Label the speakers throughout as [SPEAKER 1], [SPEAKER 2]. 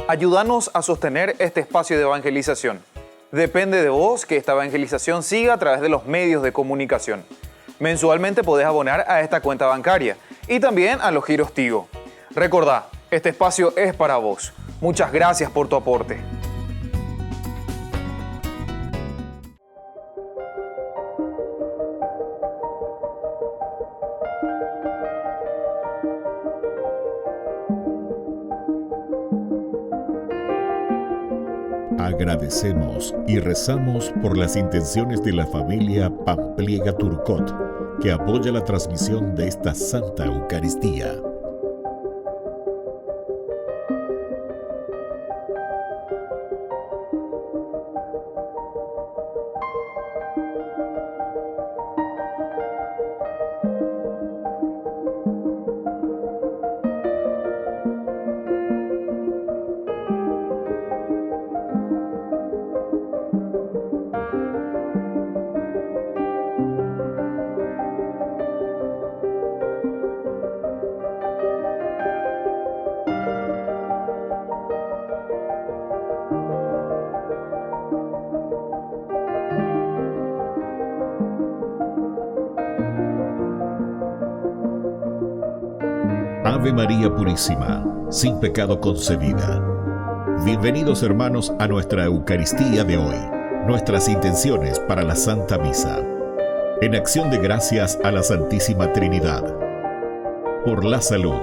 [SPEAKER 1] Ayúdanos a sostener este espacio de evangelización. Depende de vos que esta evangelización siga a través de los medios de comunicación. Mensualmente podés abonar a esta cuenta bancaria y también a los giros Tigo. Recordá, este espacio es para vos. Muchas gracias por tu aporte.
[SPEAKER 2] Agradecemos y rezamos por las intenciones de la familia Pampliega Turcot, que apoya la transmisión de esta Santa Eucaristía. Ave María Purísima, sin pecado concebida. Bienvenidos hermanos a nuestra Eucaristía de hoy, nuestras intenciones para la Santa Misa. En acción de gracias a la Santísima Trinidad. Por la salud.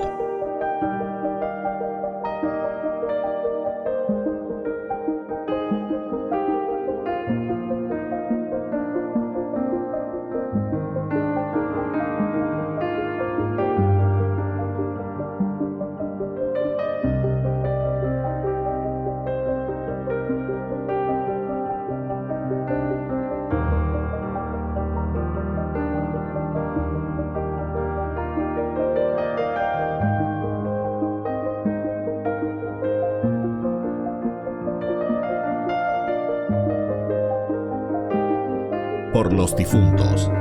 [SPEAKER 2] Por los difuntos.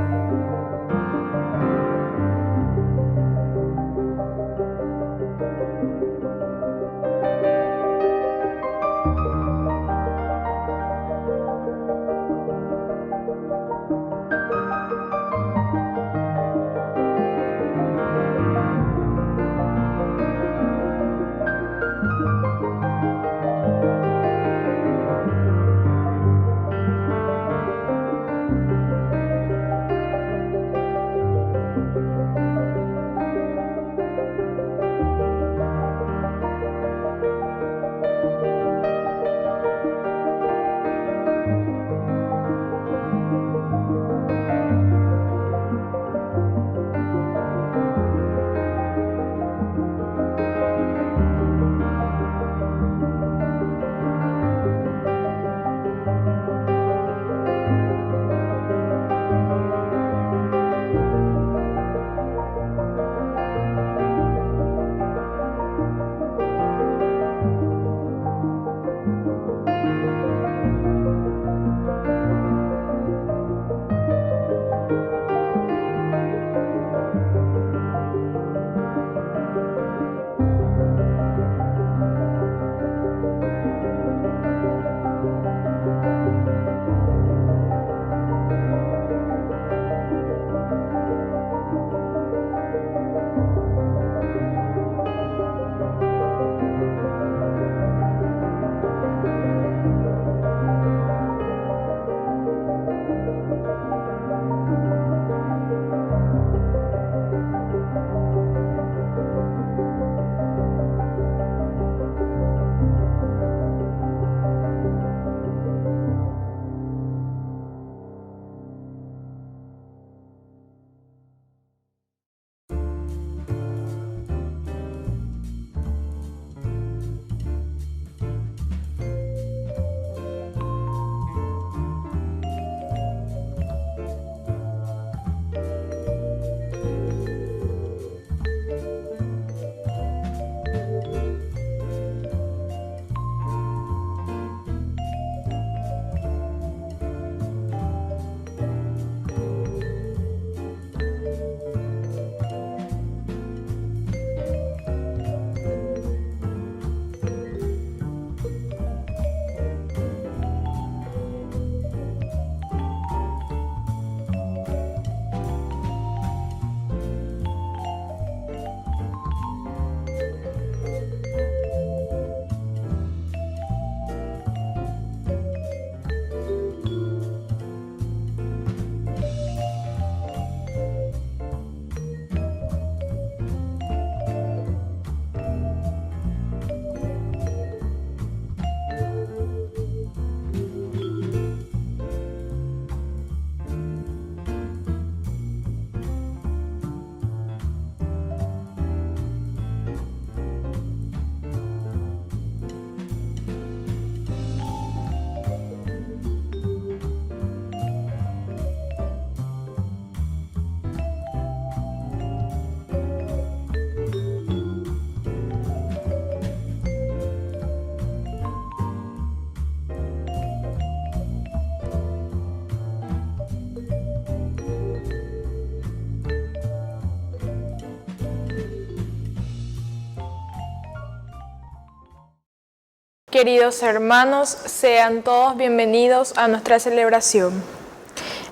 [SPEAKER 3] Queridos hermanos, sean todos bienvenidos a nuestra celebración.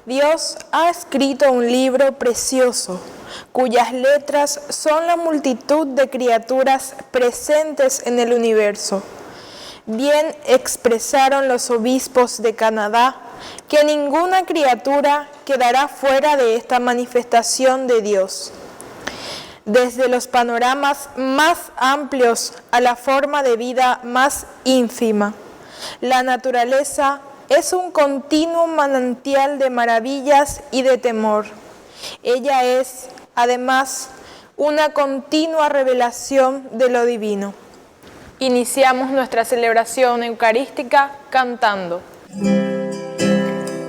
[SPEAKER 3] Dios ha escrito un libro precioso, cuyas letras son la multitud de criaturas presentes en el universo. Bien expresaron los obispos de Canadá que ninguna criatura quedará fuera de esta manifestación de Dios. Desde los panoramas más amplios a la forma de vida más ínfima, la naturaleza es un continuo manantial de maravillas y de temor. Ella es, además, una continua revelación de lo divino. Iniciamos nuestra celebración eucarística cantando.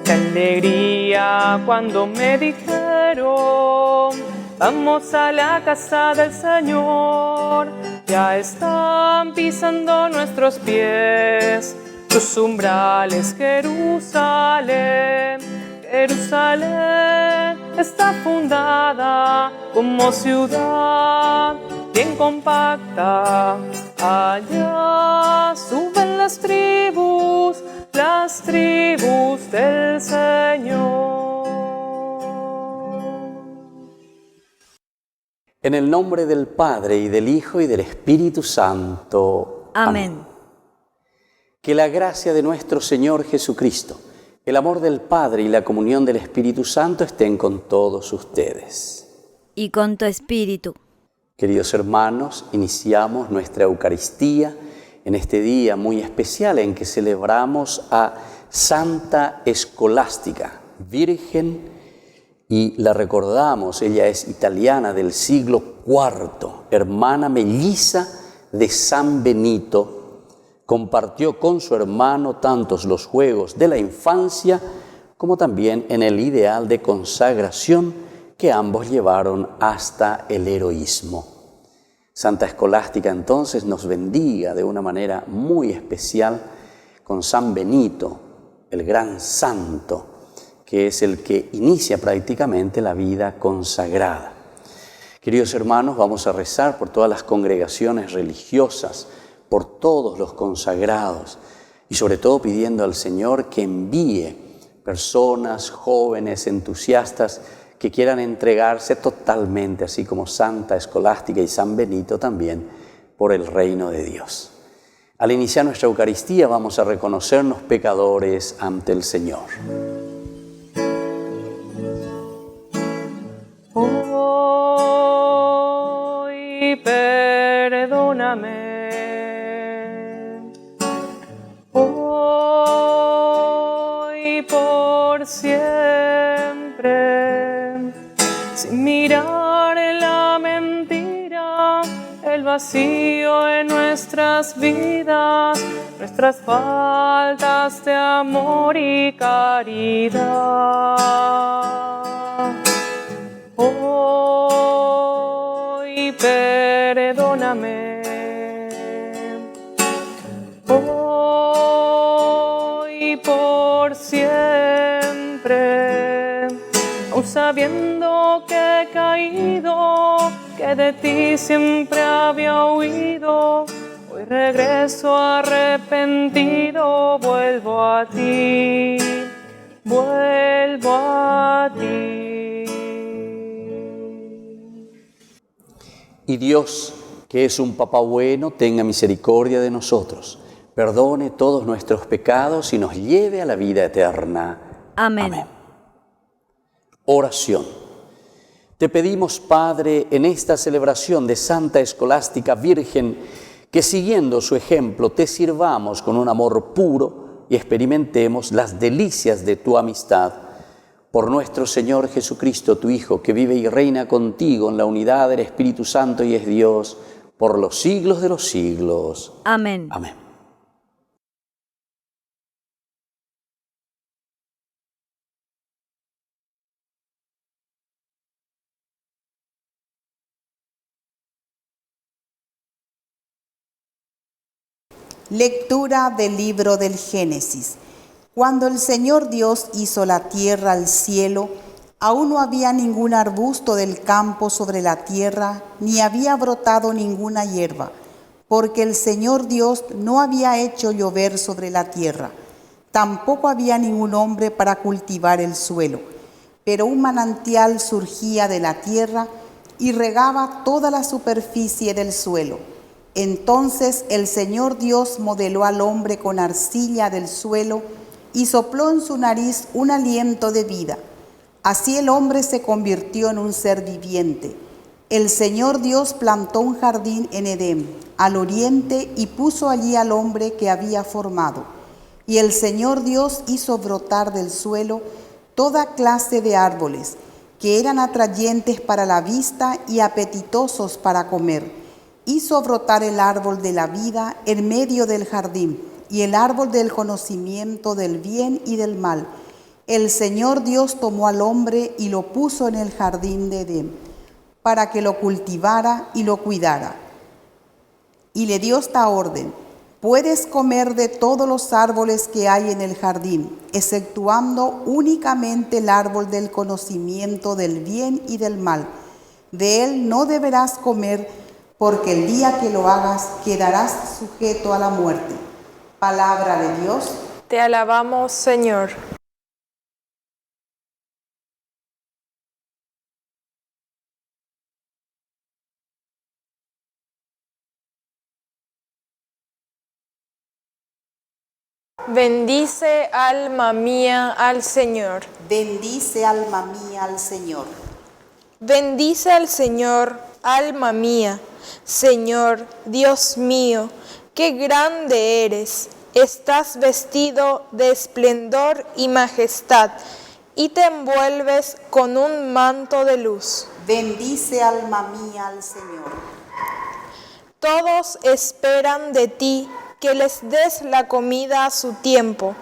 [SPEAKER 4] ¡Qué alegría cuando me dijeron! Vamos a la casa del Señor, ya están pisando nuestros pies, tus umbrales, Jerusalén. Jerusalén está fundada como ciudad bien compacta, allá suben las tribus del Señor.
[SPEAKER 5] En el nombre del Padre, y del Hijo, y del Espíritu Santo.
[SPEAKER 6] Amén.
[SPEAKER 5] Que la gracia de nuestro Señor Jesucristo, el amor del Padre y la comunión del Espíritu Santo estén con todos ustedes.
[SPEAKER 6] Y con tu espíritu.
[SPEAKER 5] Queridos hermanos, iniciamos nuestra Eucaristía en este día muy especial en que celebramos a Santa Escolástica, Virgen. Y la recordamos, ella es italiana del siglo IV, hermana melliza de San Benito. Compartió con su hermano tantos los juegos de la infancia como también en el ideal de consagración que ambos llevaron hasta el heroísmo. Santa Escolástica entonces nos bendiga de una manera muy especial con San Benito, el gran santo, que es el que inicia prácticamente la vida consagrada. Queridos hermanos, vamos a rezar por todas las congregaciones religiosas, por todos los consagrados y sobre todo pidiendo al Señor que envíe personas, jóvenes, entusiastas que quieran entregarse totalmente, así como Santa Escolástica y San Benito también, por el reino de Dios. Al iniciar nuestra Eucaristía vamos a reconocernos pecadores ante el Señor.
[SPEAKER 4] Hoy perdóname, hoy por siempre, sin mirar en la mentira, el vacío en nuestras vidas, nuestras faltas de amor y caridad. Hoy perdóname, hoy por siempre, aun sabiendo que he caído, que de ti siempre había huido, hoy regreso arrepentido, vuelvo a ti, vuelvo a ti.
[SPEAKER 5] Y Dios, que es un Papá bueno, tenga misericordia de nosotros, perdone todos nuestros pecados y nos lleve a la vida eterna.
[SPEAKER 6] Amén.
[SPEAKER 5] Amén. Oración. Te pedimos, Padre, en esta celebración de Santa Escolástica Virgen, que siguiendo su ejemplo te sirvamos con un amor puro y experimentemos las delicias de tu amistad. Por nuestro Señor Jesucristo, tu Hijo, que vive y reina contigo en la unidad del Espíritu Santo y es Dios, por los siglos de los siglos.
[SPEAKER 6] Amén.
[SPEAKER 5] Amén.
[SPEAKER 7] Lectura del libro del Génesis. Cuando el Señor Dios hizo la tierra, el cielo, aún no había ningún arbusto del campo sobre la tierra, ni había brotado ninguna hierba, porque el Señor Dios no había hecho llover sobre la tierra. Tampoco había ningún hombre para cultivar el suelo, pero un manantial surgía de la tierra y regaba toda la superficie del suelo. Entonces el Señor Dios modeló al hombre con arcilla del suelo y sopló en su nariz un aliento de vida. Así el hombre se convirtió en un ser viviente. El Señor Dios plantó un jardín en Edén, al oriente, y puso allí al hombre que había formado. Y el Señor Dios hizo brotar del suelo toda clase de árboles, que eran atrayentes para la vista y apetitosos para comer. Hizo brotar el árbol de la vida en medio del jardín, y el árbol del conocimiento del bien y del mal. El Señor Dios tomó al hombre y lo puso en el jardín de Edén, para que lo cultivara y lo cuidara. Y le dio esta orden: puedes comer de todos los árboles que hay en el jardín, exceptuando únicamente el árbol del conocimiento del bien y del mal. De él no deberás comer, porque el día que lo hagas quedarás sujeto a la muerte. Palabra de Dios.
[SPEAKER 3] Te alabamos, Señor. Bendice, alma mía, al Señor.
[SPEAKER 7] Bendice, alma mía, al Señor.
[SPEAKER 3] Bendice al Señor, alma mía. Señor, Dios mío, qué grande eres. Estás vestido de esplendor y majestad, y te envuelves con un manto de luz.
[SPEAKER 7] Bendice, alma mía, al Señor.
[SPEAKER 3] Todos esperan de ti que les des la comida a su tiempo.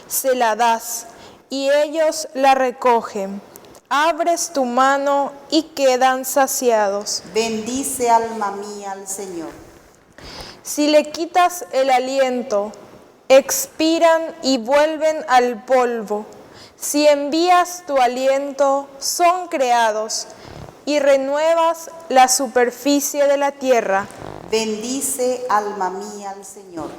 [SPEAKER 3] Se la das, y ellos la recogen. Abres tu mano y quedan saciados.
[SPEAKER 7] Bendice, alma mía, al Señor.
[SPEAKER 3] Si le quitas el aliento, expiran y vuelven al polvo. Si envías tu aliento, son creados, y renuevas la superficie de la tierra.
[SPEAKER 7] Bendice, alma mía, al Señor.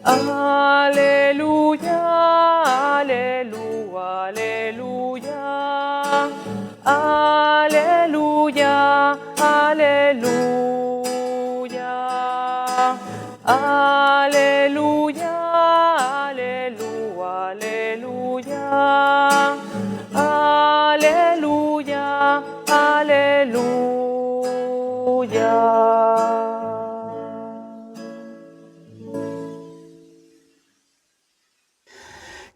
[SPEAKER 4] Aleluya, aleluya, aleluya, aleluya, aleluya, aleluya, aleluya, aleluya, aleluya, aleluya.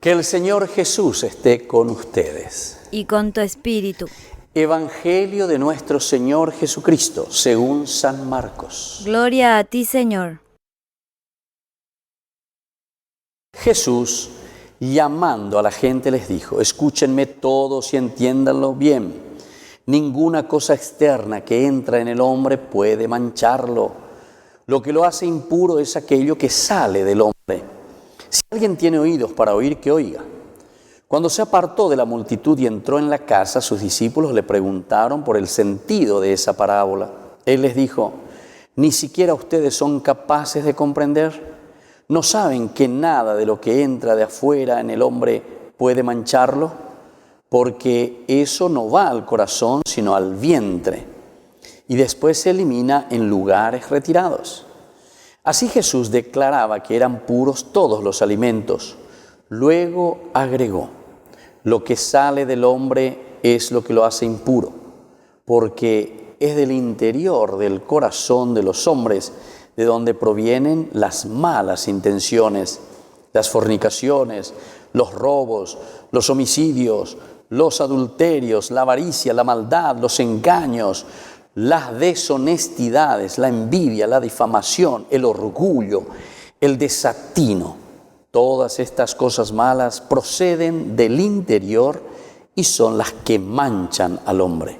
[SPEAKER 5] Que el Señor Jesús esté con ustedes.
[SPEAKER 6] Y con tu espíritu.
[SPEAKER 5] Evangelio de nuestro Señor Jesucristo, según San Marcos.
[SPEAKER 6] Gloria a ti, Señor.
[SPEAKER 5] Jesús, llamando a la gente, les dijo: escúchenme todos y entiéndanlo bien. Ninguna cosa externa que entra en el hombre puede mancharlo. Lo que lo hace impuro es aquello que sale del hombre. Si alguien tiene oídos para oír, que oiga. Cuando se apartó de la multitud y entró en la casa, sus discípulos le preguntaron por el sentido de esa parábola. Él les dijo: ¿ni siquiera ustedes son capaces de comprender? ¿No saben que nada de lo que entra de afuera en el hombre puede mancharlo? Porque eso no va al corazón, sino al vientre, y después se elimina en lugares retirados. Así Jesús declaraba que eran puros todos los alimentos. Luego agregó: lo que sale del hombre es lo que lo hace impuro, porque es del interior del corazón de los hombres de donde provienen las malas intenciones, las fornicaciones, los robos, los homicidios, los adulterios, la avaricia, la maldad, los engaños, las deshonestidades, la envidia, la difamación, el orgullo, el desatino. Todas estas cosas malas proceden del interior y son las que manchan al hombre.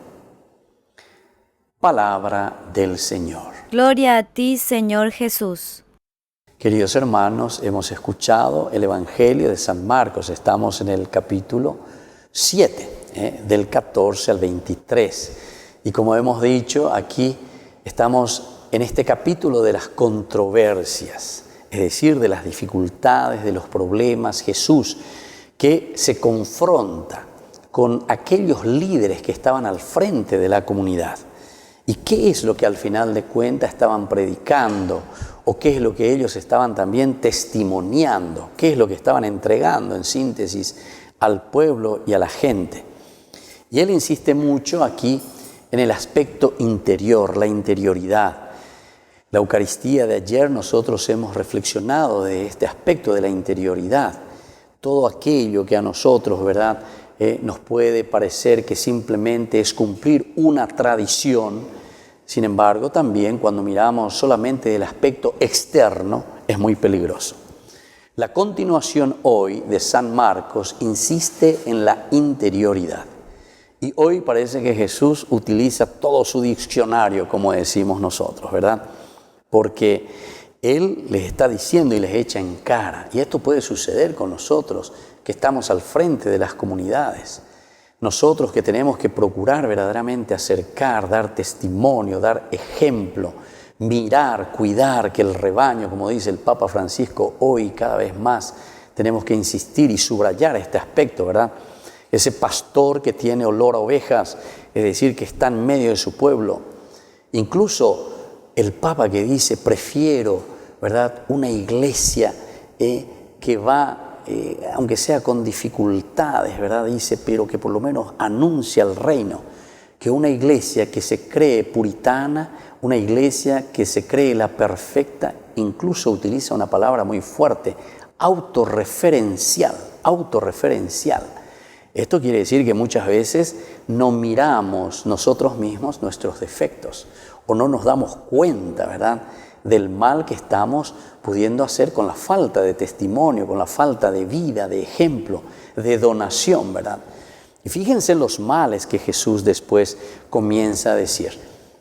[SPEAKER 5] Palabra del Señor.
[SPEAKER 6] Gloria a ti, Señor Jesús.
[SPEAKER 5] Queridos hermanos, hemos escuchado el Evangelio de San Marcos. Estamos en el capítulo 7, del 14 al 23. Y como hemos dicho, aquí estamos en este capítulo de las controversias, es decir, de las dificultades, de los problemas. Jesús que se confronta con aquellos líderes que estaban al frente de la comunidad. ¿Y qué es lo que al final de cuentas estaban predicando? ¿O qué es lo que ellos estaban también testimoniando? ¿Qué es lo que estaban entregando en síntesis al pueblo y a la gente? Y él insiste mucho aquí en el aspecto interior, la interioridad. La Eucaristía de ayer nosotros hemos reflexionado de este aspecto de la interioridad. Todo aquello que a nosotros, ¿verdad?, nos puede parecer que simplemente es cumplir una tradición. Sin embargo, también cuando miramos solamente el aspecto externo, es muy peligroso. La continuación hoy de San Marcos insiste en la interioridad. Y hoy parece que Jesús utiliza todo su diccionario, como decimos nosotros, ¿verdad? Porque Él les está diciendo y les echa en cara. Y esto puede suceder con nosotros, que estamos al frente de las comunidades. Nosotros que tenemos que procurar verdaderamente acercar, dar testimonio, dar ejemplo, mirar, cuidar que el rebaño, como dice el Papa Francisco, hoy cada vez más tenemos que insistir y subrayar este aspecto, ¿verdad? Ese pastor que tiene olor a ovejas, es decir, que está en medio de su pueblo. Incluso el Papa que dice, prefiero, ¿verdad?, una iglesia que va, aunque sea con dificultades, ¿verdad?, dice, pero que por lo menos anuncia el reino, que una iglesia que se cree puritana, una iglesia que se cree la perfecta, incluso utiliza una palabra muy fuerte, autorreferencial. Esto quiere decir que muchas veces no miramos nosotros mismos nuestros defectos o no nos damos cuenta, ¿verdad?, del mal que estamos pudiendo hacer con la falta de testimonio, con la falta de vida, de ejemplo, de donación, ¿verdad? Y fíjense los males que Jesús después comienza a decir.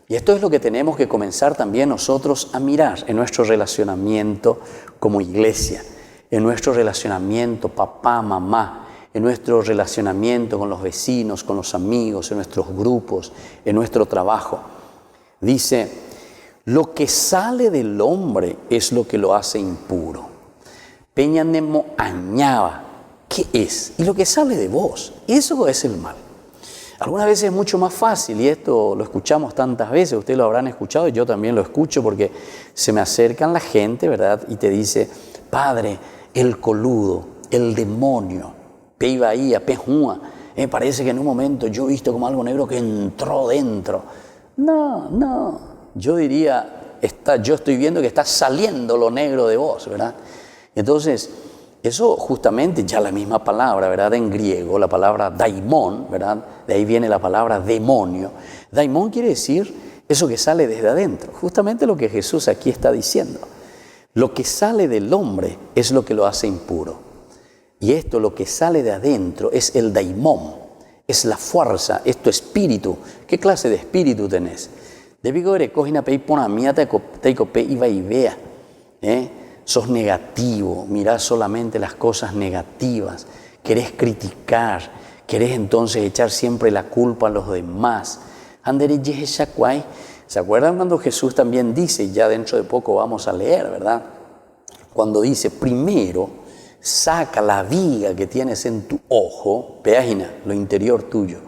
[SPEAKER 5] Y esto es lo que tenemos que comenzar también nosotros a mirar en nuestro relacionamiento como iglesia, en nuestro relacionamiento papá, mamá, en nuestro relacionamiento con los vecinos, con los amigos, en nuestros grupos, en nuestro trabajo. Dice, lo que sale del hombre es lo que lo hace impuro. Peñanemo añaba, ¿qué es? Y lo que sale de vos, eso es el mal. Algunas veces es mucho más fácil, y esto lo escuchamos tantas veces, ustedes lo habrán escuchado y yo también lo escucho porque se me acercan la gente, ¿verdad? Y te dice, padre, el coludo, el demonio, peiba ahí, apejúa, parece que en un momento yo he visto como algo negro que entró dentro. No, yo diría, yo estoy viendo que está saliendo lo negro de vos, ¿verdad? Entonces, eso justamente ya la misma palabra, ¿verdad? En griego, la palabra daimon, ¿verdad? De ahí viene la palabra demonio. Daimon quiere decir eso que sale desde adentro, justamente lo que Jesús aquí está diciendo. Lo que sale del hombre es lo que lo hace impuro. Y esto, lo que sale de adentro, es el daimon, es la fuerza, es tu espíritu. ¿Qué clase de espíritu tenés? Sos negativo, mirás solamente las cosas negativas, querés criticar, querés entonces echar siempre la culpa a los demás. ¿Se acuerdan cuando Jesús también dice, y ya dentro de poco vamos a leer, ¿verdad? Cuando dice, primero saca la viga que tienes en tu ojo, peágina, lo interior tuyo,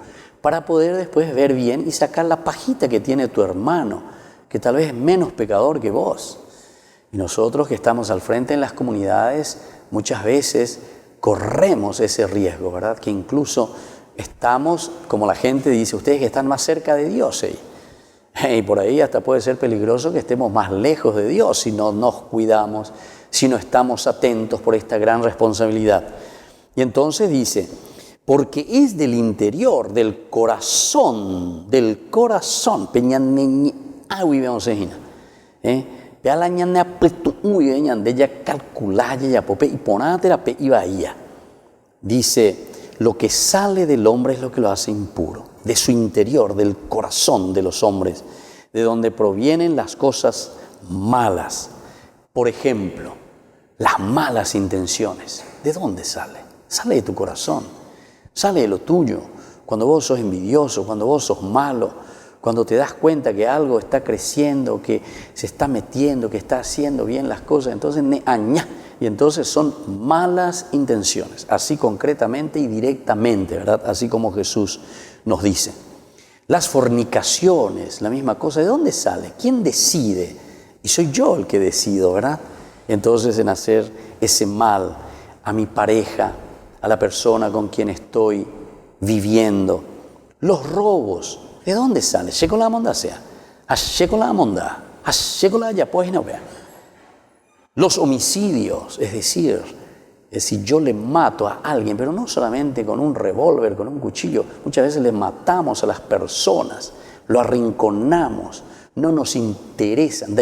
[SPEAKER 5] para poder después ver bien y sacar la pajita que tiene tu hermano, que tal vez es menos pecador que vos. Y nosotros que estamos al frente en las comunidades, muchas veces corremos ese riesgo, ¿verdad? Que incluso estamos, como la gente dice, ustedes que están más cerca de Dios, y por ahí hasta puede ser peligroso que estemos más lejos de Dios si no nos cuidamos, si no estamos atentos por esta gran responsabilidad. Y entonces dice, porque es del interior, del corazón, dice, lo que sale del hombre es lo que lo hace impuro, de su interior, del corazón de los hombres, de donde provienen las cosas malas. Por ejemplo, las malas intenciones. ¿De dónde sale? Sale de tu corazón, sale de lo tuyo. Cuando vos sos envidioso, cuando vos sos malo, Cuando te das cuenta que algo está creciendo, que se está metiendo, que está haciendo bien las cosas, entonces y entonces son malas intenciones, así concretamente y directamente, ¿verdad? Así como Jesús nos dice. Las fornicaciones, la misma cosa, ¿de dónde sale? ¿Quién decide? Y soy yo el que decido, ¿verdad? Entonces en hacer ese mal a mi pareja, a la persona con quien estoy viviendo. Los robos, ¿de dónde sale? Los homicidios, es decir, si yo le mato a alguien, pero no solamente con un revólver, con un cuchillo, muchas veces le matamos a las personas, lo arrinconamos, no nos interesan,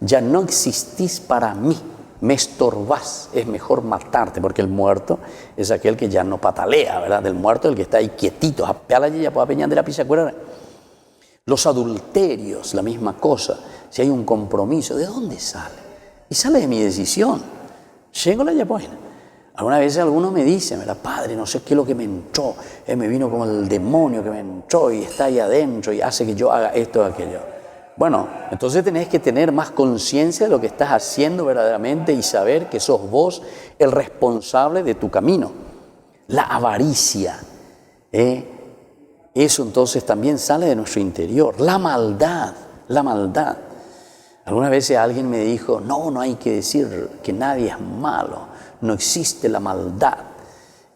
[SPEAKER 5] ya no existís para mí, me estorbás, es mejor matarte, porque el muerto es aquel que ya no patalea, ¿verdad? El muerto es el que está ahí quietito, los adulterios, la misma cosa, si hay un compromiso, ¿de dónde sale? Y sale de mi decisión. Llego a la yapoina. Algunas veces algunos me dicen, ¿verdad? Padre, no sé qué es lo que me entró, me vino como el demonio que me entró y está ahí adentro y hace que yo haga esto o aquello. Bueno, entonces tenés que tener más conciencia de lo que estás haciendo verdaderamente y saber que sos vos el responsable de tu camino. La avaricia, eso entonces también sale de nuestro interior. La maldad. Algunas veces alguien me dijo, no hay que decir que nadie es malo, no existe la maldad.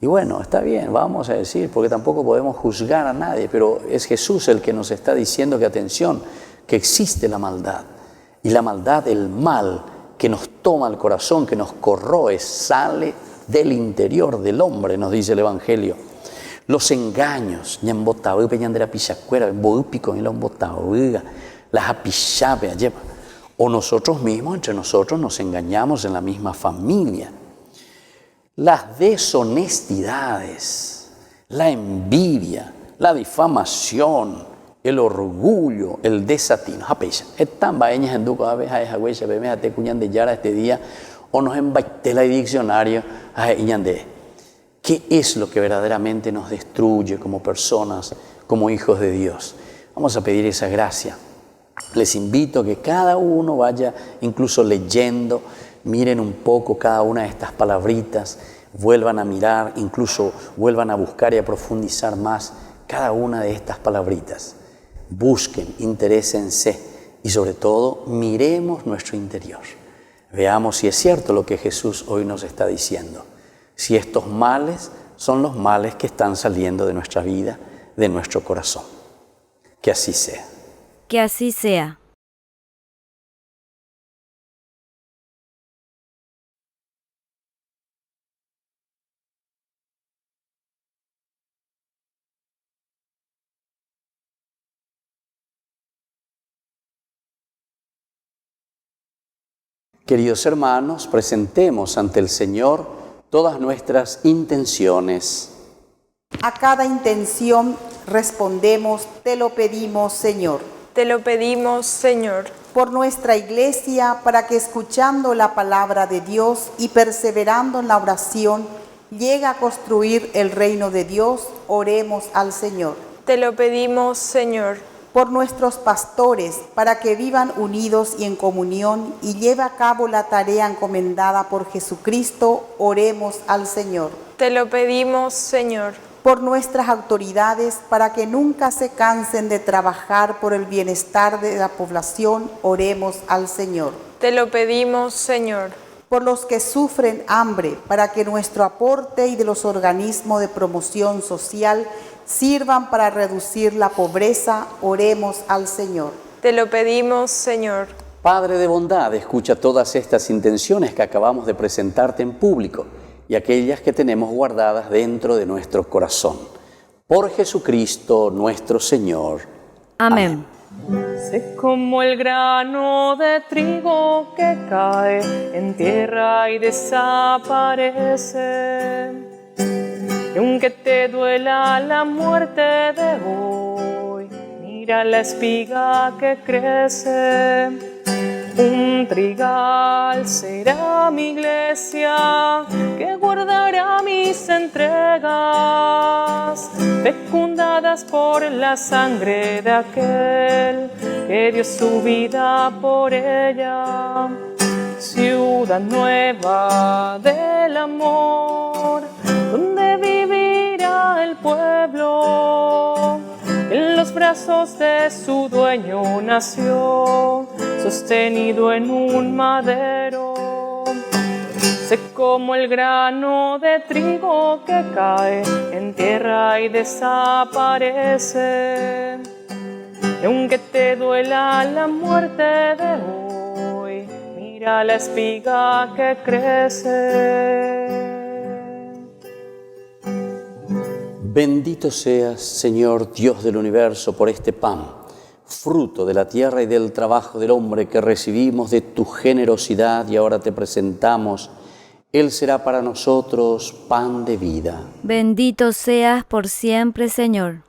[SPEAKER 5] Y bueno, está bien, vamos a decir, porque tampoco podemos juzgar a nadie, pero es Jesús el que nos está diciendo que atención, que existe la maldad. Y la maldad, el mal que nos toma el corazón, que nos corroe, sale del interior del hombre, nos dice el Evangelio. Los engaños, las apichape, o nosotros mismos, entre nosotros nos engañamos en la misma familia. Las deshonestidades, la envidia, la difamación, el orgullo, el desatino. Este día, o nos embaité el diccionario, ¿qué es lo que verdaderamente nos destruye como personas, como hijos de Dios? Vamos a pedir esa gracia. Les invito a que cada uno vaya incluso leyendo, miren un poco cada una de estas palabritas, vuelvan a mirar, incluso vuelvan a buscar y a profundizar más cada una de estas palabritas. Busquen, interésense y sobre todo miremos nuestro interior. Veamos si es cierto lo que Jesús hoy nos está diciendo. Si estos males son los males que están saliendo de nuestra vida, de nuestro corazón. Que así sea.
[SPEAKER 6] Que así sea.
[SPEAKER 5] Queridos hermanos, presentemos ante el Señor todas nuestras intenciones.
[SPEAKER 7] A cada intención respondemos, te lo pedimos, Señor.
[SPEAKER 3] Te lo pedimos, Señor.
[SPEAKER 7] Por nuestra Iglesia, para que escuchando la palabra de Dios y perseverando en la oración, llegue a construir el reino de Dios, oremos al Señor.
[SPEAKER 3] Te lo pedimos, Señor.
[SPEAKER 7] Por nuestros pastores, para que vivan unidos y en comunión y lleve a cabo la tarea encomendada por Jesucristo, oremos al Señor.
[SPEAKER 3] Te lo pedimos, Señor.
[SPEAKER 7] Por nuestras autoridades, para que nunca se cansen de trabajar por el bienestar de la población, oremos al Señor.
[SPEAKER 3] Te lo pedimos, Señor.
[SPEAKER 7] Por los que sufren hambre, para que nuestro aporte y de los organismos de promoción social sirvan para reducir la pobreza, oremos al Señor.
[SPEAKER 3] Te lo pedimos, Señor.
[SPEAKER 5] Padre de bondad, escucha todas estas intenciones que acabamos de presentarte en público y aquellas que tenemos guardadas dentro de nuestro corazón. Por Jesucristo nuestro Señor.
[SPEAKER 6] Amén.
[SPEAKER 4] Sé como el grano de trigo que cae en tierra y desaparece. Y aunque te duela la muerte de hoy, mira la espiga que crece. Un trigal será mi iglesia, que guardará mis entregas, fecundadas por la sangre de aquel que dio su vida por ella. Ciudad nueva del amor, donde vivirá el pueblo. En los brazos de su dueño nació, sostenido en un madero. Sé como el grano de trigo que cae en tierra y desaparece. Y aunque te duela la muerte de hoy, mira la espiga que crece.
[SPEAKER 5] Bendito seas, Señor Dios del universo, por este pan, fruto de la tierra y del trabajo del hombre que recibimos de tu generosidad y ahora te presentamos. Él será para nosotros pan de vida.
[SPEAKER 6] Bendito seas por siempre, Señor.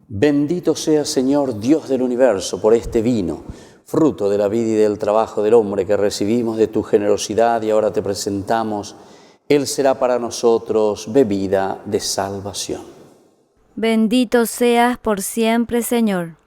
[SPEAKER 5] Bendito seas, Señor Dios del universo, por este vino, fruto de la vida y del trabajo del hombre que recibimos de tu generosidad y ahora te presentamos. Él será para nosotros bebida de salvación.
[SPEAKER 6] Bendito seas por siempre, Señor.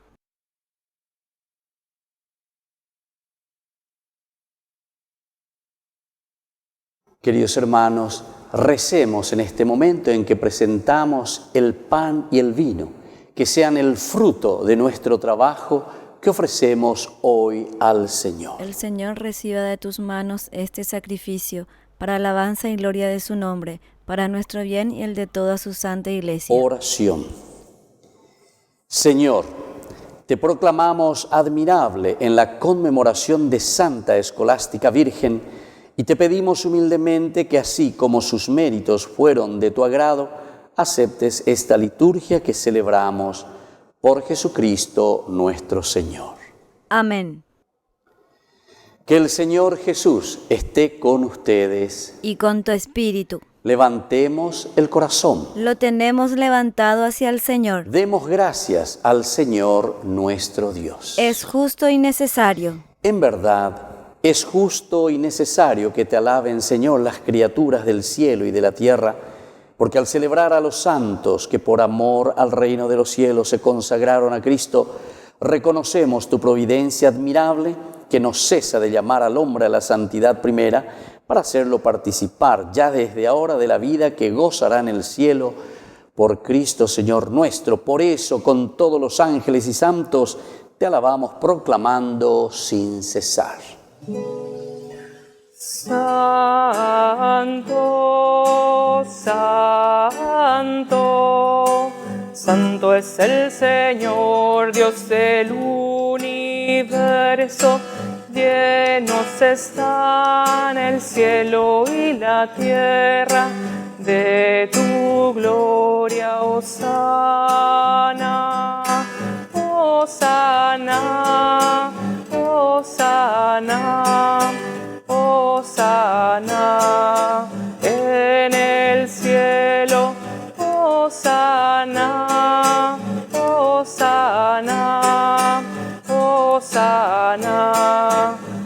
[SPEAKER 5] Queridos hermanos, recemos en este momento en que presentamos el pan y el vino, que sean el fruto de nuestro trabajo que ofrecemos hoy al Señor.
[SPEAKER 6] El Señor reciba de tus manos este sacrificio, para alabanza y gloria de su nombre, para nuestro bien y el de toda su santa Iglesia.
[SPEAKER 5] Oración. Señor, te proclamamos admirable en la conmemoración de Santa Escolástica Virgen y te pedimos humildemente que así como sus méritos fueron de tu agrado, aceptes esta liturgia que celebramos por Jesucristo nuestro Señor.
[SPEAKER 6] Amén.
[SPEAKER 5] Que el Señor Jesús esté con ustedes.
[SPEAKER 6] Y con tu espíritu.
[SPEAKER 5] Levantemos el corazón.
[SPEAKER 6] Lo tenemos levantado hacia el Señor.
[SPEAKER 5] Demos gracias al Señor nuestro Dios.
[SPEAKER 6] Es justo y necesario.
[SPEAKER 5] En verdad, es justo y necesario que te alaben, Señor, las criaturas del cielo y de la tierra, porque al celebrar a los santos que por amor al reino de los cielos se consagraron a Cristo, reconocemos tu providencia admirable que no cesa de llamar al hombre a la santidad primera para hacerlo participar ya desde ahora de la vida que gozará en el cielo por Cristo Señor nuestro. Por eso, con todos los ángeles y santos, te alabamos proclamando sin cesar.
[SPEAKER 4] Santo, santo, santo es el Señor, Dios del universo. Llenos están el cielo y la tierra de tu gloria, hosana, hosana, hosana, hosana en el cielo, hosana, hosana, hosana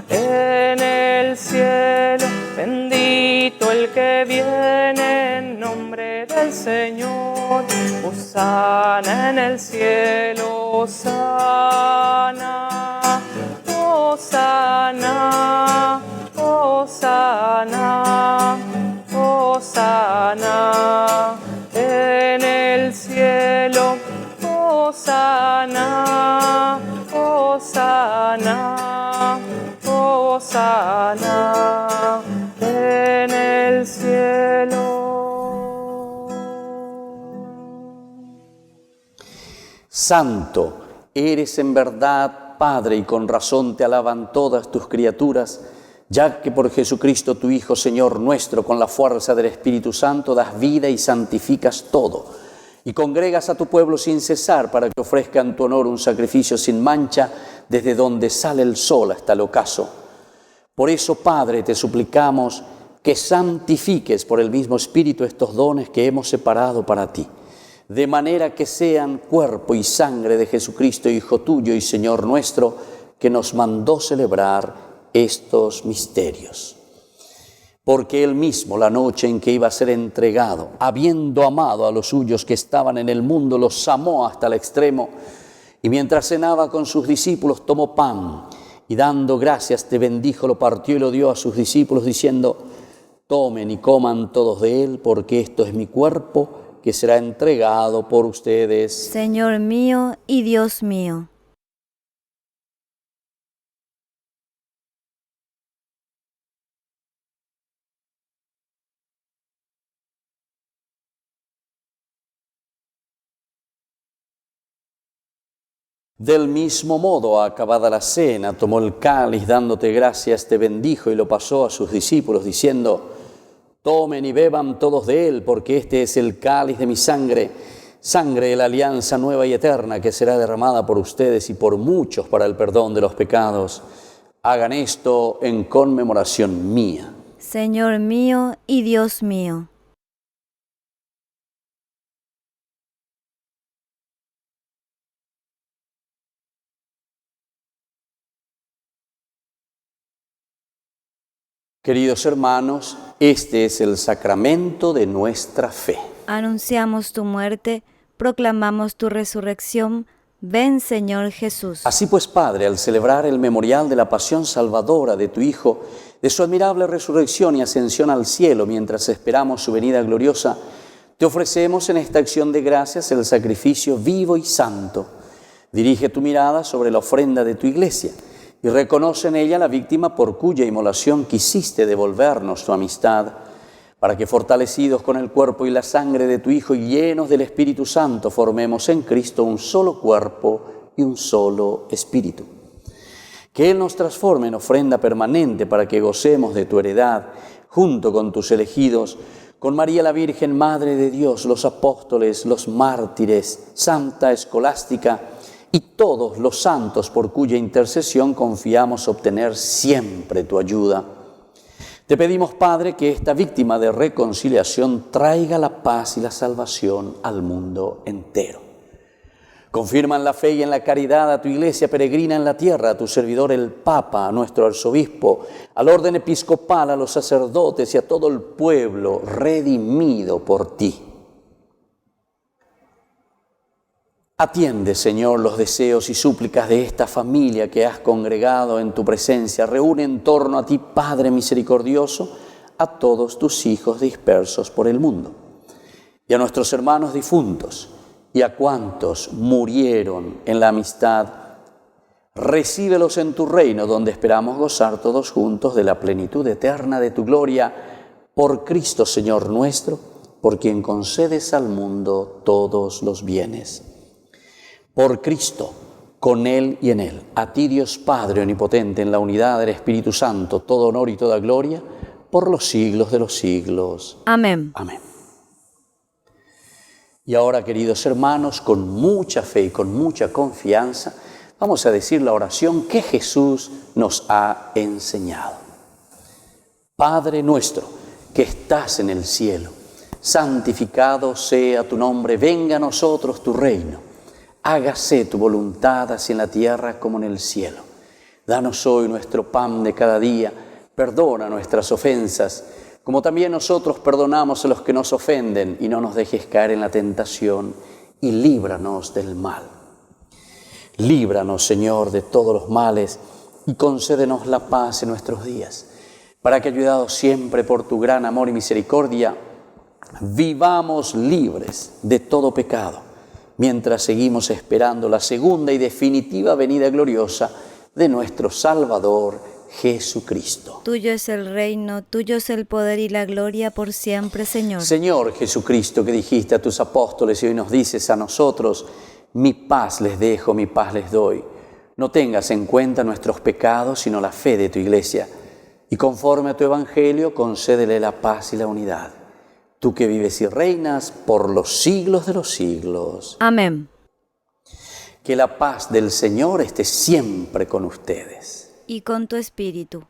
[SPEAKER 4] en el cielo. Bendito el que viene en nombre del Señor, hosana en el cielo, hosana, hosana, hosana, hosana en el cielo, hosana, hosana, hosana en el cielo.
[SPEAKER 5] Santo, eres en verdad Padre, y con razón te alaban todas tus criaturas, ya que por Jesucristo tu Hijo, Señor nuestro, con la fuerza del Espíritu Santo, das vida y santificas todo, y congregas a tu pueblo sin cesar para que ofrezca en tu honor un sacrificio sin mancha, desde donde sale el sol hasta el ocaso. Por eso, Padre, te suplicamos que santifiques por el mismo Espíritu estos dones que hemos separado para ti, de manera que sean cuerpo y sangre de Jesucristo, Hijo tuyo y Señor nuestro, que nos mandó celebrar estos misterios. Porque Él mismo, la noche en que iba a ser entregado, habiendo amado a los suyos que estaban en el mundo, los amó hasta el extremo, y mientras cenaba con sus discípulos, tomó pan, y dando gracias te bendijo, lo partió y lo dio a sus discípulos, diciendo: tomen y coman todos de él, porque esto es mi cuerpo, que será entregado por ustedes.
[SPEAKER 6] Señor mío y Dios mío.
[SPEAKER 5] Del mismo modo, acabada la cena, tomó el cáliz, dándote gracias, te bendijo y lo pasó a sus discípulos, diciendo: tomen y beban todos de él, porque este es el cáliz de mi sangre, sangre de la alianza nueva y eterna, que será derramada por ustedes y por muchos para el perdón de los pecados. Hagan esto en conmemoración mía.
[SPEAKER 6] Señor mío y Dios mío.
[SPEAKER 5] Queridos hermanos, este es el sacramento de nuestra fe.
[SPEAKER 6] Anunciamos tu muerte, proclamamos tu resurrección. Ven, Señor Jesús.
[SPEAKER 5] Así pues, Padre, al celebrar el memorial de la pasión salvadora de tu Hijo, de su admirable resurrección y ascensión al cielo, mientras esperamos su venida gloriosa, te ofrecemos en esta acción de gracias el sacrificio vivo y santo. Dirige tu mirada sobre la ofrenda de tu Iglesia y reconoce en ella la víctima por cuya inmolación quisiste devolvernos tu amistad, para que fortalecidos con el cuerpo y la sangre de tu Hijo y llenos del Espíritu Santo formemos en Cristo un solo cuerpo y un solo espíritu. Que Él nos transforme en ofrenda permanente para que gocemos de tu heredad, junto con tus elegidos, con María la Virgen, Madre de Dios, los apóstoles, los mártires, Santa Escolástica y todos los santos por cuya intercesión confiamos obtener siempre tu ayuda. Te pedimos, Padre, que esta víctima de reconciliación traiga la paz y la salvación al mundo entero. Confirma en la fe y en la caridad a tu Iglesia peregrina en la tierra, a tu servidor el Papa, a nuestro arzobispo, al orden episcopal, a los sacerdotes y a todo el pueblo redimido por ti. Atiende, Señor, los deseos y súplicas de esta familia que has congregado en tu presencia. Reúne en torno a ti, Padre misericordioso, a todos tus hijos dispersos por el mundo. Y a nuestros hermanos difuntos, y a cuantos murieron en la amistad, recíbelos en tu reino, donde esperamos gozar todos juntos de la plenitud eterna de tu gloria, por Cristo, Señor nuestro, por quien concedes al mundo todos los bienes. Por Cristo, con Él y en Él, a ti Dios Padre omnipotente, en la unidad del Espíritu Santo, todo honor y toda gloria, por los siglos de los siglos.
[SPEAKER 6] Amén.
[SPEAKER 5] Amén. Y ahora, queridos hermanos, con mucha fe y con mucha confianza, vamos a decir la oración que Jesús nos ha enseñado. Padre nuestro, que estás en el cielo, santificado sea tu nombre, venga a nosotros tu reino. Hágase tu voluntad así en la tierra como en el cielo. Danos hoy nuestro pan de cada día, perdona nuestras ofensas, como también nosotros perdonamos a los que nos ofenden, y no nos dejes caer en la tentación, y líbranos del mal. Líbranos, Señor, de todos los males, y concédenos la paz en nuestros días, para que, ayudados siempre por tu gran amor y misericordia, vivamos libres de todo pecado, mientras seguimos esperando la segunda y definitiva venida gloriosa de nuestro Salvador Jesucristo.
[SPEAKER 6] Tuyo es el reino, tuyo es el poder y la gloria por siempre, Señor.
[SPEAKER 5] Señor Jesucristo, que dijiste a tus apóstoles y hoy nos dices a nosotros: mi paz les dejo, mi paz les doy. No tengas en cuenta nuestros pecados, sino la fe de tu Iglesia. Y conforme a tu Evangelio, concédele la paz y la unidad. Tú que vives y reinas por los siglos de los siglos.
[SPEAKER 6] Amén.
[SPEAKER 5] Que la paz del Señor esté siempre con ustedes.
[SPEAKER 6] Y con tu espíritu.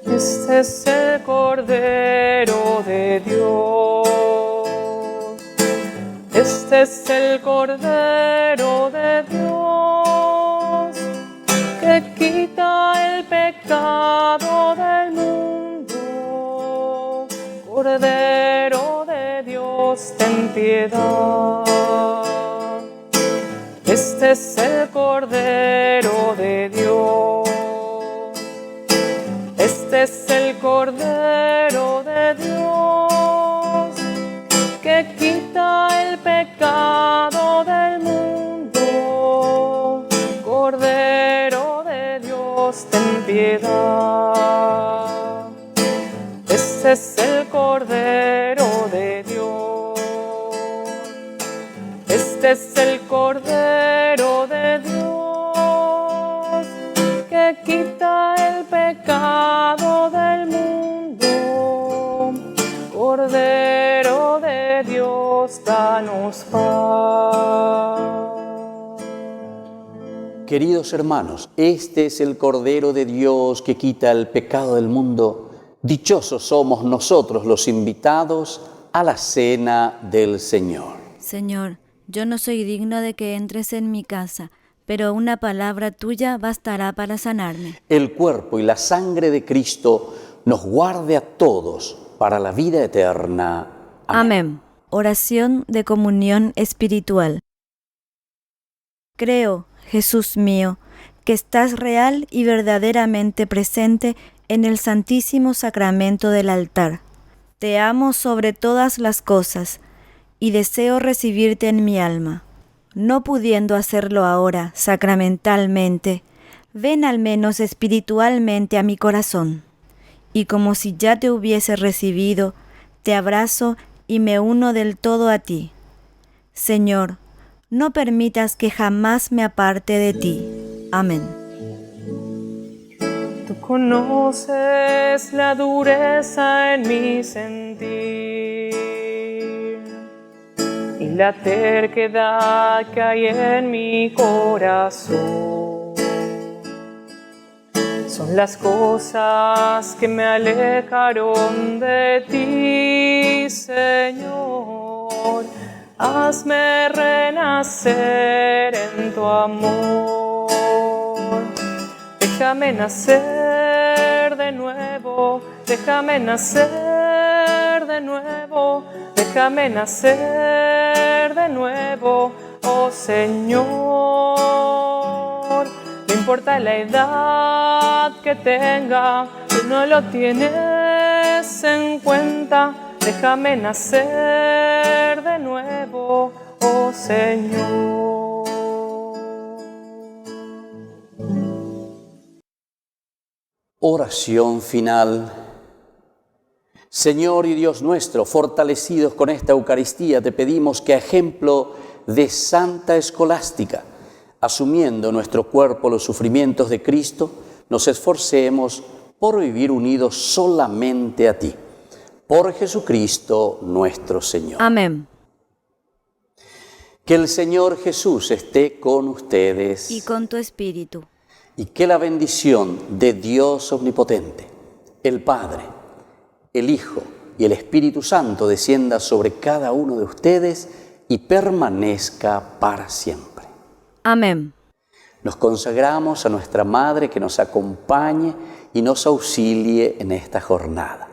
[SPEAKER 4] Este es el Cordero de Dios Este es el Cordero de Dios que quita el pecado del mundo. Cordero de Dios, ten piedad. Este es el Cordero de Dios. Este es el Cordero de Dios que quita el pecado del mundo. Cordero de Dios, ten piedad. Este es el Cordero de Dios. Este es el Cordero de Dios que quita el pecado del mundo. Cordero de Dios, danos paz.
[SPEAKER 5] Queridos hermanos, este es el Cordero de Dios que quita el pecado del mundo. Dichosos somos nosotros los invitados a la cena del Señor.
[SPEAKER 6] Señor, yo no soy digno de que entres en mi casa, pero una palabra tuya bastará para sanarme.
[SPEAKER 5] El cuerpo y la sangre de Cristo nos guarde a todos para la vida eterna.
[SPEAKER 6] Amén. Oración de comunión espiritual. Creo, Jesús mío, que estás real y verdaderamente presente en el Santísimo Sacramento del altar. Te amo sobre todas las cosas y deseo recibirte en mi alma. No pudiendo hacerlo ahora sacramentalmente, ven al menos espiritualmente a mi corazón. Y como si ya te hubiese recibido, te abrazo y me uno del todo a ti. Señor, no permitas que jamás me aparte de ti. Amén.
[SPEAKER 4] Tú conoces la dureza en mi sentir y la terquedad que hay en mi corazón. Son las cosas que me alejaron de ti, Señor. Hazme renacer en tu amor. Déjame nacer de nuevo, déjame nacer de nuevo, déjame nacer de nuevo, oh Señor. No importa la edad que tenga, tú no lo tienes en cuenta. Déjame nacer de nuevo, oh Señor.
[SPEAKER 5] Oración final. Señor y Dios nuestro, fortalecidos con esta Eucaristía, te pedimos que a ejemplo de Santa Escolástica, asumiendo nuestro cuerpo los sufrimientos de Cristo, nos esforcemos por vivir unidos solamente a ti. Por Jesucristo nuestro Señor.
[SPEAKER 6] Amén.
[SPEAKER 5] Que el Señor Jesús esté con ustedes.
[SPEAKER 6] Y con tu espíritu.
[SPEAKER 5] Y que la bendición de Dios Omnipotente, el Padre, el Hijo y el Espíritu Santo descienda sobre cada uno de ustedes y permanezca para siempre.
[SPEAKER 6] Amén.
[SPEAKER 5] Nos consagramos a nuestra Madre que nos acompañe y nos auxilie en esta jornada.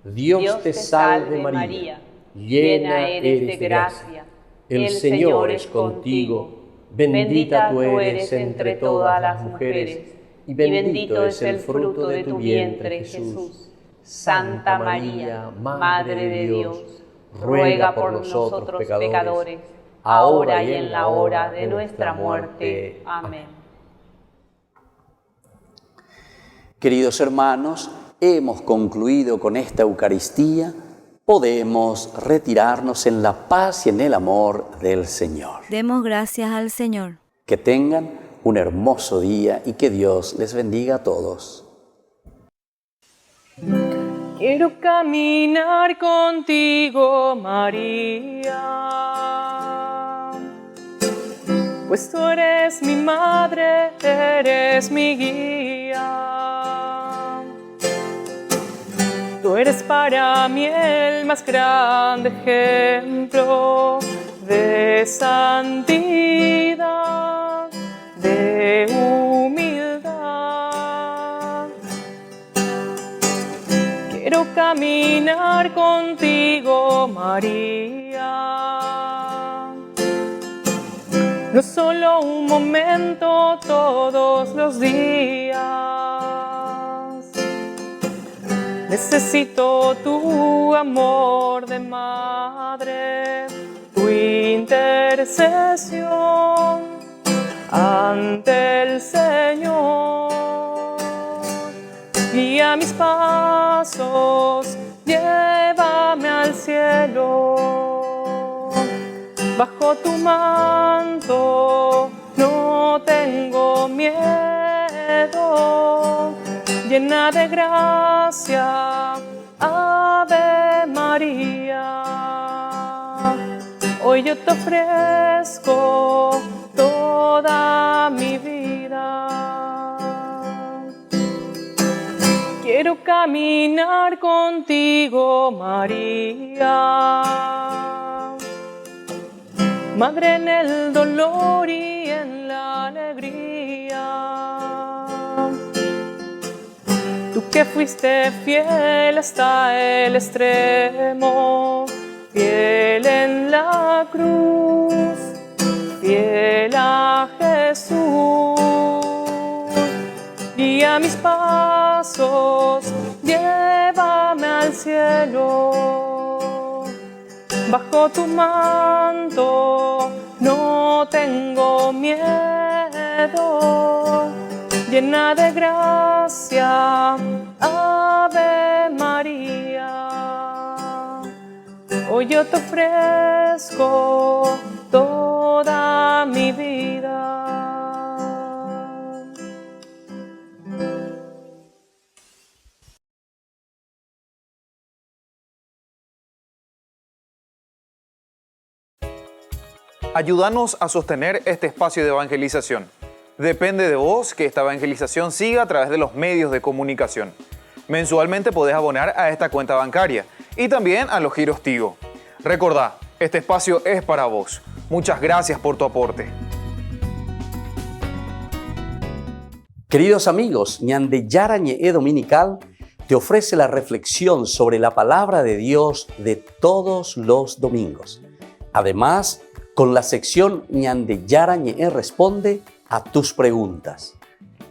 [SPEAKER 8] Dios te salve María, llena eres de gracia, el Señor es contigo. Bendita tú eres entre todas las mujeres, y bendito es el fruto de tu vientre, Jesús. Santa María, Madre de Dios, ruega por nosotros pecadores, ahora y en la hora de nuestra muerte. Amén.
[SPEAKER 5] Queridos hermanos, hemos concluido con esta Eucaristía. Podemos retirarnos en la paz y en el amor del Señor.
[SPEAKER 6] Demos gracias al Señor.
[SPEAKER 5] Que tengan un hermoso día y que Dios les bendiga a todos.
[SPEAKER 4] Quiero caminar contigo, María, pues tú eres mi madre, eres mi guía. Tú eres para mí el más grande ejemplo de santidad, de humildad. Quiero caminar contigo, María, no solo un momento, todos los días. Necesito tu amor de madre, tu intercesión ante el Señor. Guía mis pasos, llévame al cielo. Bajo tu manto no tengo miedo. Llena de gracia, Ave María. Hoy yo te ofrezco toda mi vida. Quiero caminar contigo, María, Madre en el dolor y en la alegría. Tú que fuiste fiel hasta el extremo, fiel en la cruz, fiel a Jesús. Guía mis pasos, llévame al cielo. Bajo tu manto no tengo miedo. Llena de gracia, Ave María. Hoy yo te ofrezco toda mi vida.
[SPEAKER 1] Ayúdanos a sostener este espacio de evangelización. Depende de vos que esta evangelización siga a través de los medios de comunicación. Mensualmente podés abonar a esta cuenta bancaria y también a los giros Tigo. Recordá, este espacio es para vos. Muchas gracias por tu aporte.
[SPEAKER 5] Queridos amigos, Ñande Yarañe Dominical te ofrece la reflexión sobre la palabra de Dios de todos los domingos. Además, con la sección Ñande Yarañe responde a tus preguntas.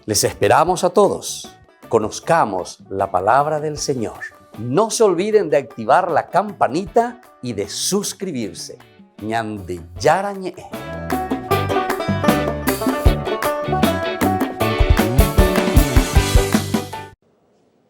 [SPEAKER 5] Les esperamos a todos. Conozcamos la palabra del Señor. No se olviden de activar la campanita y de suscribirse. Ñande Yarañe.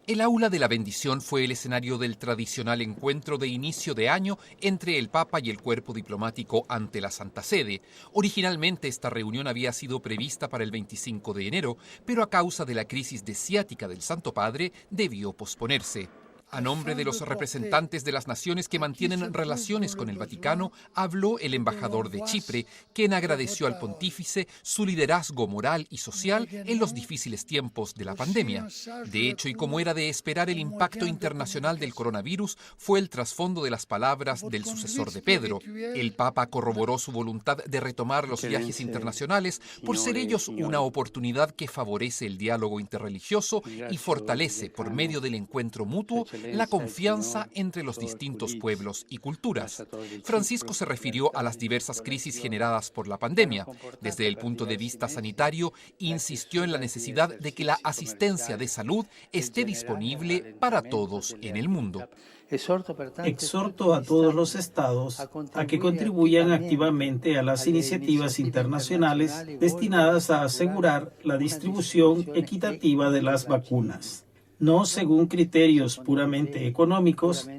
[SPEAKER 9] El aula de la bendición fue el escenario del tradicional encuentro de inicio de año entre el Papa y el cuerpo diplomático ante la Santa Sede. Originalmente esta reunión había sido prevista para el 25 de enero, pero a causa de la crisis ciática del Santo Padre debió posponerse. A nombre de los representantes de las naciones que mantienen relaciones con el Vaticano, habló el embajador de Chipre, quien agradeció al pontífice su liderazgo moral y social en los difíciles tiempos de la pandemia. De hecho, y como era de esperar, el impacto internacional del coronavirus fue el trasfondo de las palabras del sucesor de Pedro. El Papa corroboró su voluntad de retomar los viajes internacionales por ser ellos una oportunidad que favorece el diálogo interreligioso y fortalece, por medio del encuentro mutuo, la confianza entre los distintos pueblos y culturas. Francisco se refirió a las diversas crisis generadas por la pandemia. Desde el punto de vista sanitario, insistió en la necesidad de que la asistencia de salud esté disponible para todos en el mundo.
[SPEAKER 10] Exhorto a todos los estados a que contribuyan activamente a las iniciativas internacionales destinadas a asegurar la distribución equitativa de las vacunas, no según criterios puramente económicos,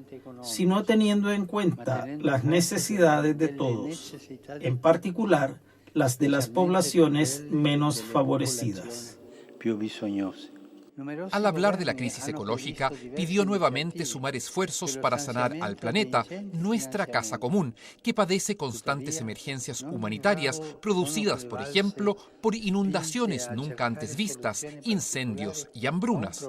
[SPEAKER 10] sino teniendo en cuenta las necesidades de todos, en particular las de las poblaciones menos favorecidas.
[SPEAKER 9] Al hablar de la crisis ecológica, pidió nuevamente sumar esfuerzos para sanar al planeta, nuestra casa común, que padece constantes emergencias humanitarias producidas, por ejemplo, por inundaciones nunca antes vistas, incendios y hambrunas.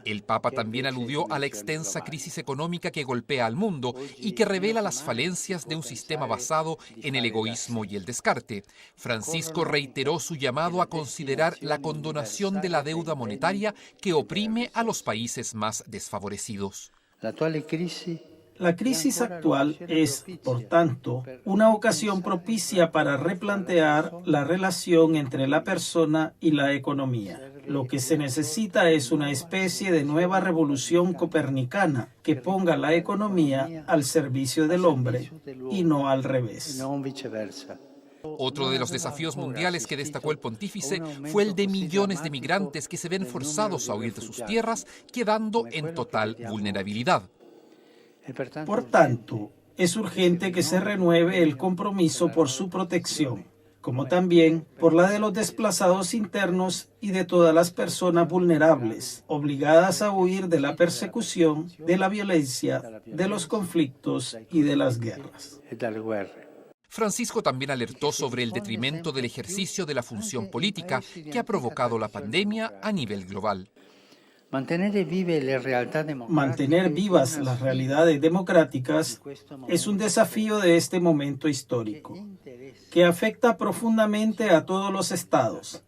[SPEAKER 9] El Papa también aludió a la extensa crisis económica que golpea al mundo y que revela las falencias de un sistema basado en el egoísmo y el descarte. Francisco reiteró su llamado a considerar la condonación de la deuda monetaria que oprime a los países más desfavorecidos.
[SPEAKER 10] La crisis actual es, por tanto, una ocasión propicia para replantear la relación entre la persona y la economía. Lo que se necesita es una especie de nueva revolución copernicana que ponga la economía al servicio del hombre y no al revés.
[SPEAKER 9] Otro de los desafíos mundiales que destacó el pontífice fue el de millones de migrantes que se ven forzados a huir de sus tierras, quedando en total vulnerabilidad.
[SPEAKER 10] Por tanto, es urgente que se renueve el compromiso por su protección, como también por la de los desplazados internos y de todas las personas vulnerables, obligadas a huir de la persecución, de la violencia, de los conflictos y de las guerras.
[SPEAKER 9] Francisco también alertó sobre el detrimento del ejercicio de la función política que ha provocado la pandemia a nivel global.
[SPEAKER 10] Mantener vivas las realidades democráticas es un desafío de este momento histórico, que afecta profundamente a todos los estados,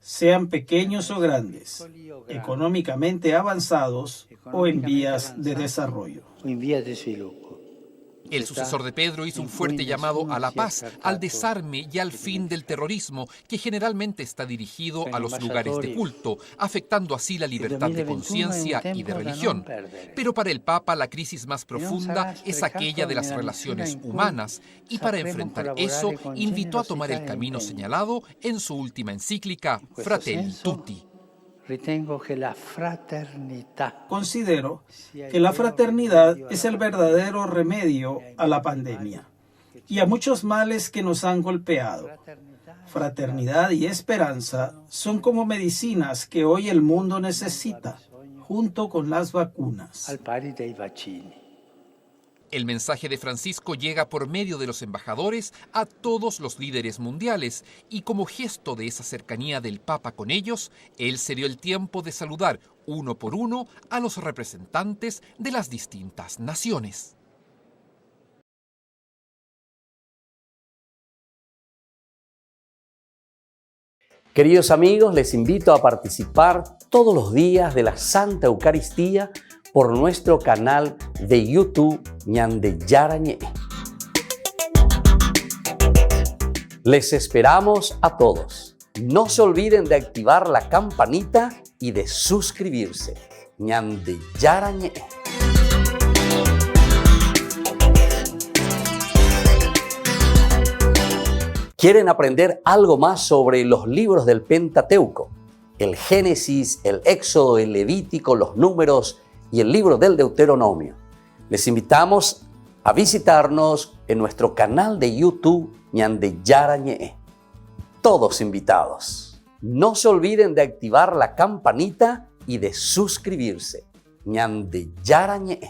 [SPEAKER 10] sean pequeños o grandes, económicamente avanzados o en vías de desarrollo.
[SPEAKER 9] El sucesor de Pedro hizo un fuerte llamado a la paz, al desarme y al fin del terrorismo, que generalmente está dirigido a los lugares de culto, afectando así la libertad de conciencia y de religión. Pero para el Papa la crisis más profunda es aquella de las relaciones humanas, y para enfrentar eso invitó a tomar el camino señalado en su última encíclica, Fratelli Tutti.
[SPEAKER 10] Considero que la fraternidad es el verdadero remedio a la pandemia y a muchos males que nos han golpeado. Fraternidad y esperanza son como medicinas que hoy el mundo necesita, junto con las vacunas.
[SPEAKER 9] El mensaje de Francisco llega por medio de los embajadores a todos los líderes mundiales y como gesto de esa cercanía del Papa con ellos, él se dio el tiempo de saludar uno por uno a los representantes de las distintas naciones.
[SPEAKER 5] Queridos amigos, les invito a participar todos los días de la Santa Eucaristía por nuestro canal de YouTube Ñande Yarañe. Les esperamos a todos. No se olviden de activar la campanita y de suscribirse. Ñande Yarañe. ¿Quieren aprender algo más sobre los libros del Pentateuco? El Génesis, el Éxodo, el Levítico, los Números y el libro del Deuteronomio. Les invitamos a visitarnos en nuestro canal de YouTube Ñande Yarañe. Todos invitados. No se olviden de activar la campanita y de suscribirse. Ñande Yarañe.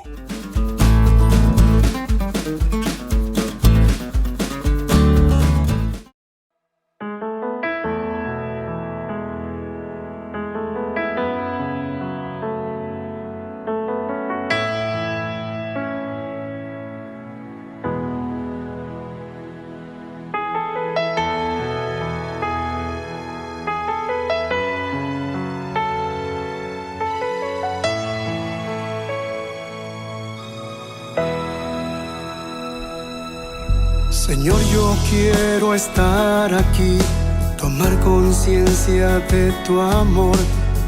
[SPEAKER 11] Señor, yo quiero estar aquí, tomar conciencia de tu amor,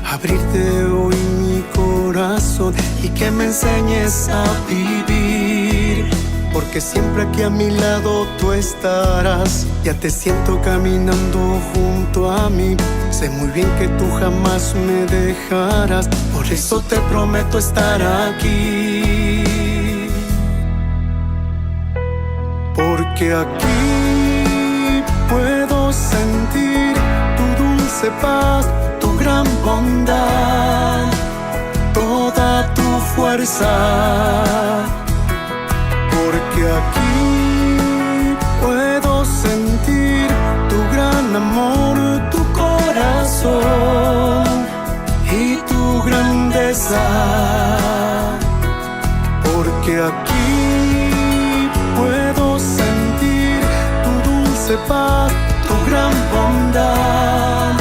[SPEAKER 11] abrirte hoy mi corazón y que me enseñes a vivir, porque siempre aquí a mi lado tú estarás. Ya te siento caminando junto a mí, sé muy bien que tú jamás me dejarás, por eso te prometo estar aquí. Porque aquí puedo sentir tu dulce dulce paz, tu gran bondad, toda tu fuerza, porque aquí puedo sentir tu gran amor, tu corazón y tu grandeza, porque aquí puedo sentir tu dulce paz, tu gran bondad,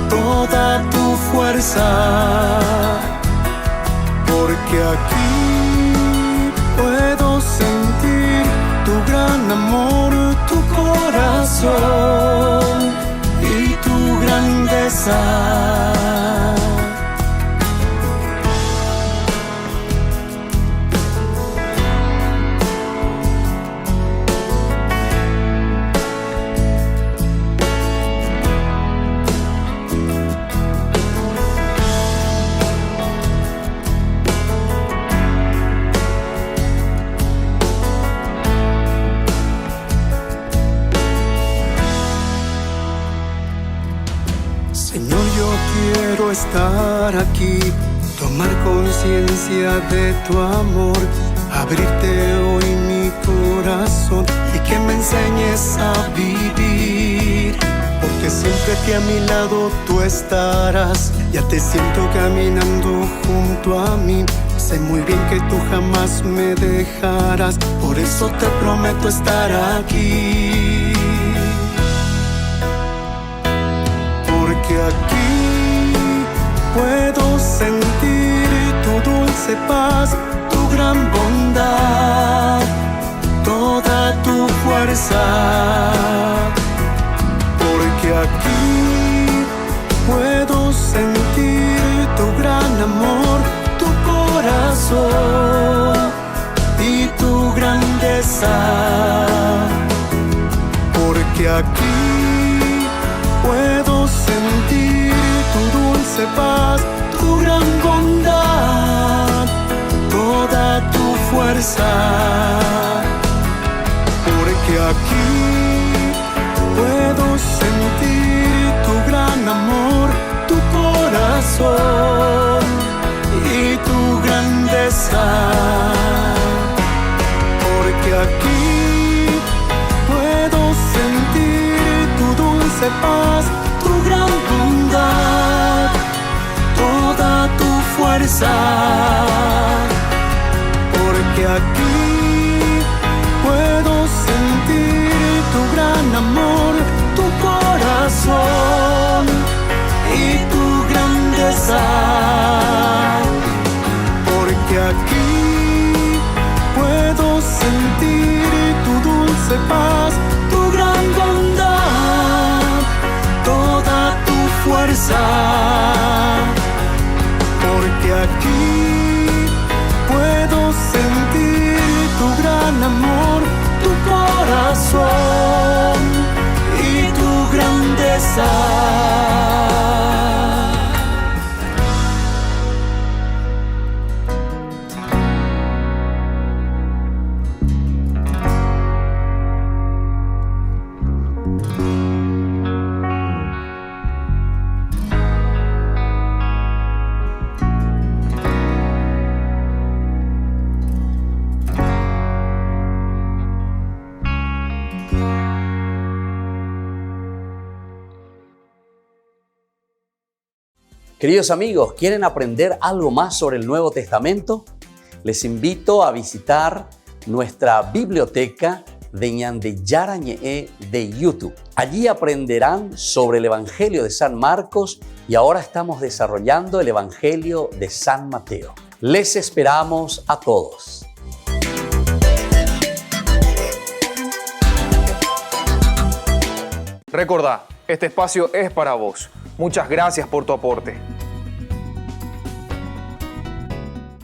[SPEAKER 11] toda tu fuerza, porque aquí puedo sentir tu gran amor, tu corazón y tu grandeza. Señor, yo quiero estar aquí, tomar conciencia de tu amor, abrirte hoy mi corazón y que me enseñes a vivir, porque siempre que a mi lado tú estarás, ya te siento caminando junto a mí, sé muy bien que tú jamás me dejarás, por eso te prometo estar aquí. Porque aquí puedo sentir tu dulce paz, tu gran bondad, toda tu fuerza. Porque aquí puedo sentir tu gran amor, tu corazón y tu grandeza. Porque aquí puedo sentir tu dulce paz, tu gran bondad, toda tu fuerza. Porque aquí puedo sentir tu gran amor, tu corazón y tu grandeza. Porque aquí puedo sentir tu dulce paz, tu gran bondad, toda tu fuerza. Porque aquí puedo sentir tu gran amor, tu corazón y tu grandeza. Porque aquí puedo sentir tu dulce paz, tu gran bondad, toda tu fuerza. Porque aquí puedo sentir tu gran amor, tu corazón y tu grandeza.
[SPEAKER 5] Queridos amigos, ¿quieren aprender algo más sobre el Nuevo Testamento? Les invito a visitar nuestra biblioteca de Ñande Yarañe de YouTube. Allí aprenderán sobre el Evangelio de San Marcos y ahora estamos desarrollando el Evangelio de San Mateo. Les esperamos a todos.
[SPEAKER 1] Recordá, este espacio es para vos. Muchas gracias por tu aporte.